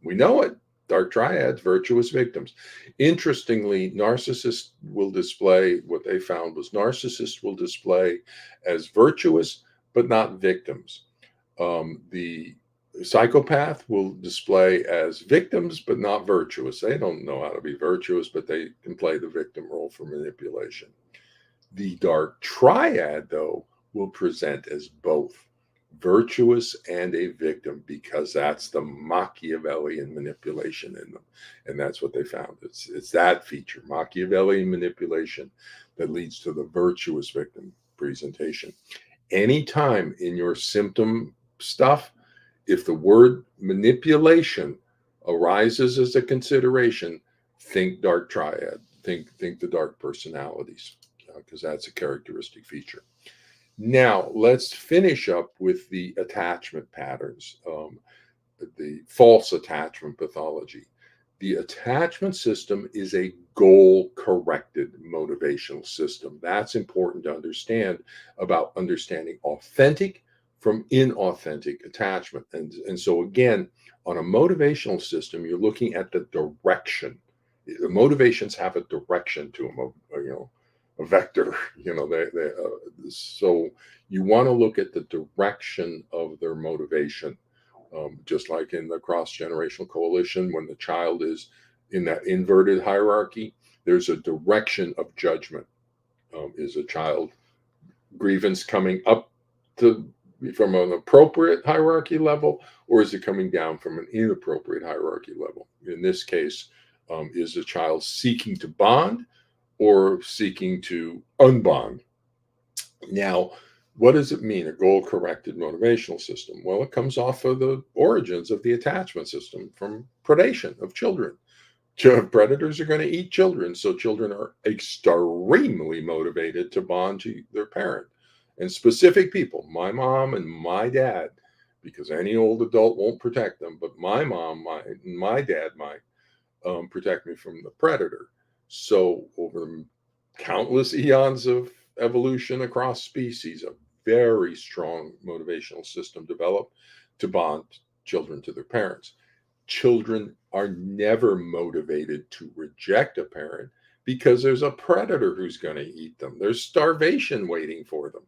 we know it. Dark triads, virtuous victims. Interestingly, narcissists will display what they found was narcissists will display as virtuous but not victims. The psychopath will display as victims but not virtuous. They don't know how to be virtuous, but they can play the victim role for manipulation. The dark triad, though, will present as both virtuous and a victim because that's the Machiavellian manipulation in them. And that's what they found. It's that feature, Machiavellian manipulation, that leads to the virtuous victim presentation. Anytime in your symptom stuff, if the word manipulation arises as a consideration, think dark triad, think the dark personalities, because that's a characteristic feature. Now, let's finish up with the attachment patterns, the false attachment pathology. The attachment system is a goal corrected motivational system. That's important to understand about understanding authentic from inauthentic attachment. And so, again, on a motivational system, you're looking at the direction. The motivations have a direction to them, a vector. So you want to look at the direction of their motivation. Just like in the cross-generational coalition, when the child is in that inverted hierarchy, there's a direction of judgment. Is a child grievance coming up from an appropriate hierarchy level, or is it coming down from an inappropriate hierarchy level? In this case, is a child seeking to bond or seeking to unbond? Now, what does it mean, a goal-corrected motivational system? Well, it comes off of the origins of the attachment system from predation of children. Predators are going to eat children, so children are extremely motivated to bond to their parent. And specific people, my mom and my dad, because any old adult won't protect them, but my mom, my dad might protect me from the predator. So over the countless eons of evolution across species, a very strong motivational system developed to bond children to their parents. Children are never motivated to reject a parent because there's a predator who's going to eat them. There's starvation waiting for them.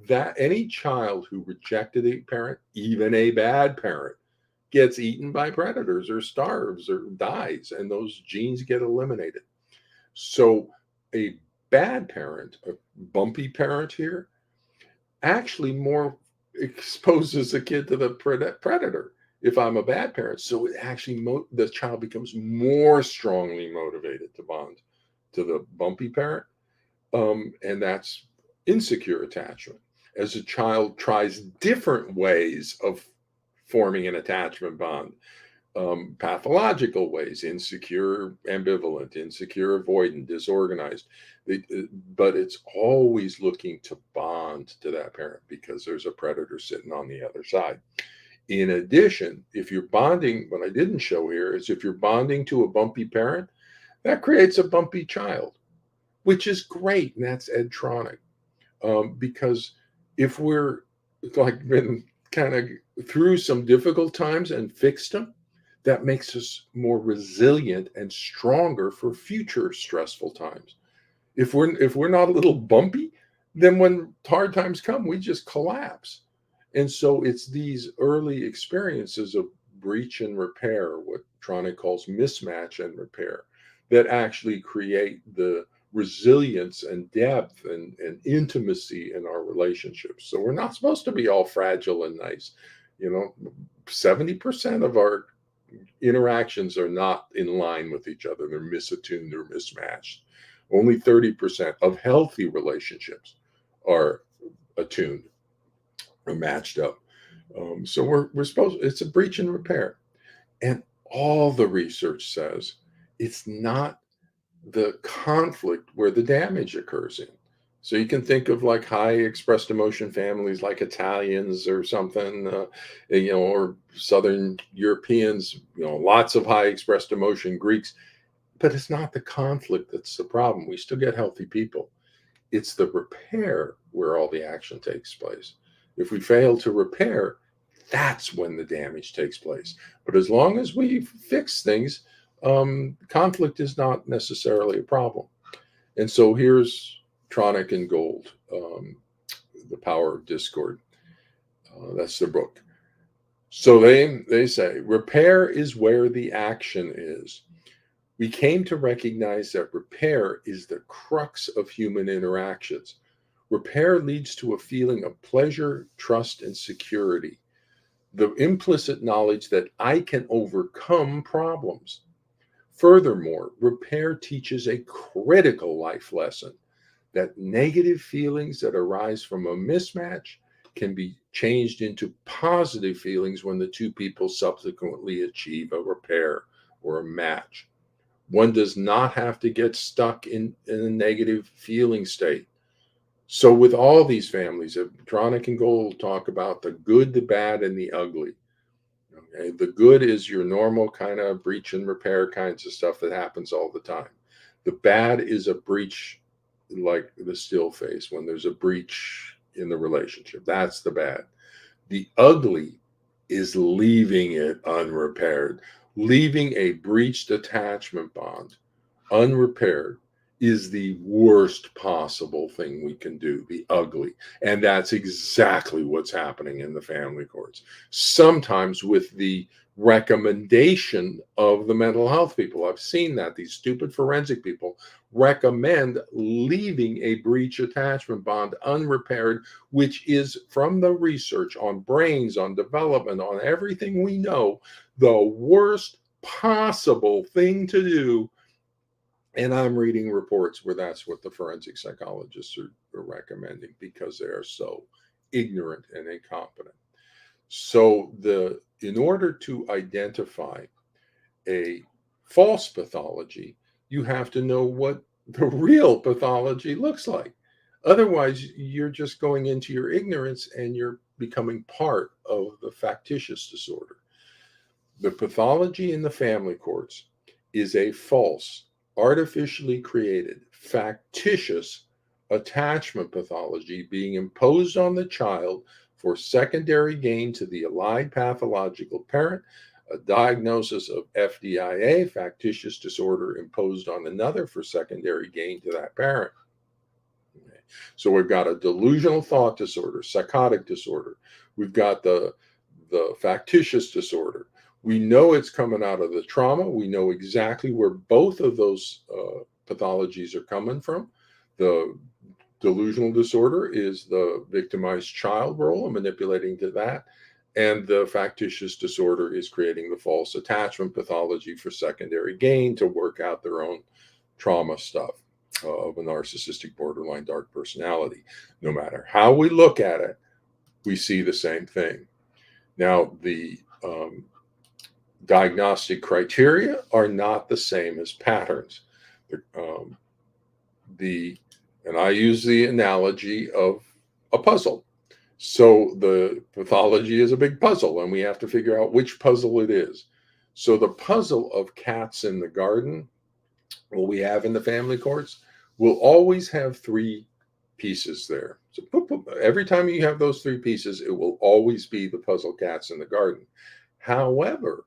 That any child who rejected a parent, even a bad parent, gets eaten by predators or starves or dies, and those genes get eliminated. So a bad parent, a bumpy parent here, actually more exposes the kid to the predator if I'm a bad parent. So it actually, the child becomes more strongly motivated to bond to the bumpy parent. And that's insecure attachment. As a child tries different ways of forming an attachment bond, pathological ways, insecure, ambivalent, insecure, avoidant, disorganized. But it's always looking to bond to that parent because there's a predator sitting on the other side. In addition, if you're bonding, what I didn't show here is if you're bonding to a bumpy parent, that creates a bumpy child, which is great. And that's edtronic. Because if we're like been kind of through some difficult times and fixed them, that makes us more resilient and stronger for future stressful times. If we're not a little bumpy, then when hard times come, we just collapse. And so it's these early experiences of breach and repair, what Tronick calls mismatch and repair, that actually create the resilience and depth and intimacy in our relationships. So we're not supposed to be all fragile and nice. You know, 70% of our interactions are not in line with each other. They're misattuned or mismatched. Only 30% of healthy relationships are attuned or matched up. So we're supposed, it's a breach and repair. And all the research says it's not the conflict where the damage occurs in. So you can think of like high expressed emotion families like Italians or something, or Southern Europeans, lots of high expressed emotion Greeks, but it's not the conflict that's the problem. We still get healthy people. It's the repair where all the action takes place. If we fail to repair, that's when the damage takes place. But as long as we fix things, conflict is not necessarily a problem. And so here's Tronick and Gold, The Power of Discord. That's their book. So they say repair is where the action is. We came to recognize that repair is the crux of human interactions. Repair leads to a feeling of pleasure, trust, and security. The implicit knowledge that I can overcome problems. Furthermore, repair teaches a critical life lesson that negative feelings that arise from a mismatch can be changed into positive feelings when the two people subsequently achieve a repair or a match. One does not have to get stuck in a negative feeling state. So, with all these families, Tronick and Gold talk about the good, the bad, and the ugly. Okay? The good is your normal kind of breach and repair kinds of stuff that happens all the time. The bad is a breach like the still face when there's a breach in the relationship. That's the bad. The ugly is leaving it unrepaired. Leaving a breached attachment bond unrepaired is the worst possible thing we can do, the ugly. And that's exactly what's happening in the family courts. Sometimes with the recommendation of the mental health people. I've seen that. These stupid forensic people recommend leaving a breach attachment bond unrepaired, which is from the research on brains, on development, on everything we know, the worst possible thing to do. And I'm reading reports where that's what the forensic psychologists are recommending because they are so ignorant and incompetent. So in order to identify a false pathology, you have to know what the real pathology looks like. Otherwise, you're just going into your ignorance and you're becoming part of the factitious disorder. The pathology in the family courts is a false, artificially created, factitious attachment pathology being imposed on the child for secondary gain to the allied pathological parent, a diagnosis of FDIA, factitious disorder imposed on another for secondary gain to that parent. Okay. So we've got a delusional thought disorder, psychotic disorder. We've got the factitious disorder. We know it's coming out of the trauma. We know exactly where both of those pathologies are coming from. The delusional disorder is the victimized child role and manipulating to that. And the factitious disorder is creating the false attachment pathology for secondary gain to work out their own trauma stuff of a narcissistic borderline dark personality. No matter how we look at it, we see the same thing. Now, the diagnostic criteria are not the same as patterns. Um, and I use the analogy of a puzzle. So the pathology is a big puzzle, and we have to figure out which puzzle it is. So the puzzle of cats in the garden, what we have in the family courts, will always have three pieces there. So every time you have those three pieces, it will always be the puzzle cats in the garden. However,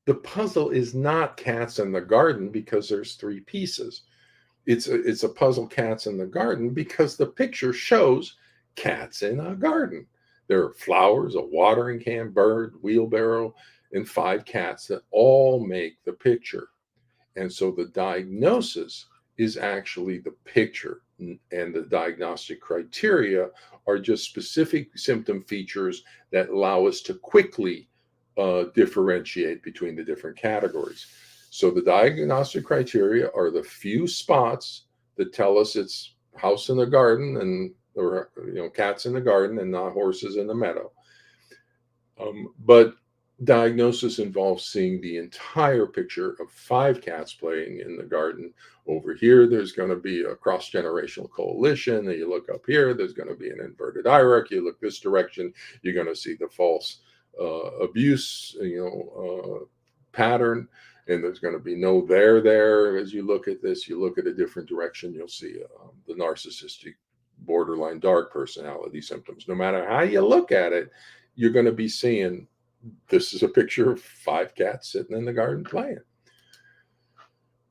the puzzle is not cats in the garden because there's three pieces. It's a puzzle cats in the garden because the picture shows cats in a garden. There are flowers, a watering can, bird, wheelbarrow, and 5 cats that all make the picture. And so the diagnosis is actually the picture, and the diagnostic criteria are just specific symptom features that allow us to quickly differentiate between the different categories. So the diagnostic criteria are the few spots that tell us it's house in the garden and or cats in the garden and not horses in the meadow. But diagnosis involves seeing the entire picture of 5 cats playing in the garden. Over here, there's going to be a cross generational coalition. And you look up here, there's going to be an inverted hierarchy. You look this direction, you're going to see the false abuse, pattern. And there's going to be no there. As you look at this, you look at a different direction, you'll see the narcissistic, borderline dark personality symptoms. No matter how you look at it, you're going to be seeing this is a picture of 5 cats sitting in the garden playing.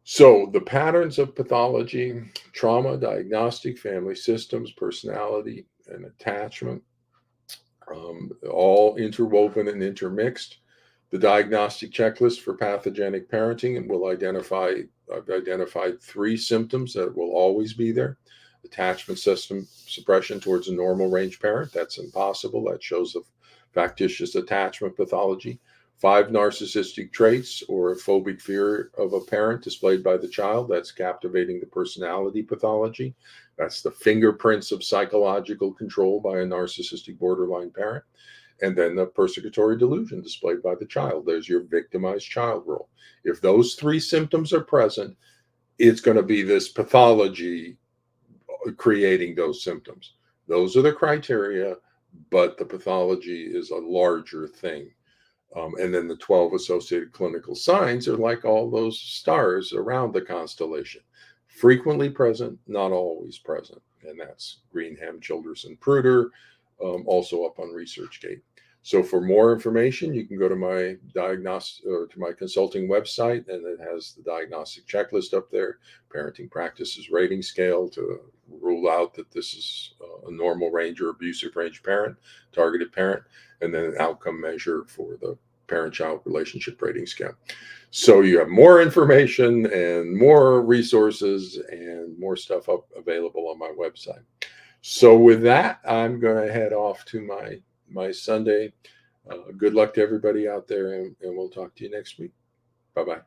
So the patterns of pathology, trauma, diagnostic, family systems, personality, and attachment, all interwoven and intermixed. The diagnostic checklist for pathogenic parenting will I've identified 3 symptoms that will always be there. Attachment system suppression towards a normal range parent. That's impossible. That shows a factitious attachment pathology. 5 narcissistic traits or a phobic fear of a parent displayed by the child. That's captivating the personality pathology. That's the fingerprints of psychological control by a narcissistic borderline parent. And then the persecutory delusion displayed by the child. There's your victimized child role. If those 3 symptoms are present, it's going to be this pathology creating those symptoms. Those are the criteria, but the pathology is a larger thing. And then the 12 associated clinical signs are like all those stars around the constellation. Frequently present, not always present. And that's Greenham, Childress, and Pruder, also up on ResearchGate. So for more information, you can go to my consulting website, and it has the diagnostic checklist up there, parenting practices rating scale to rule out that this is a normal range or abusive range parent, targeted parent, and then an outcome measure for the parent-child relationship rating scale. So you have more information and more resources and more stuff available on my website. So with that, I'm going to head off to my Sunday. Good luck to everybody out there, and we'll talk to you next week. Bye-bye.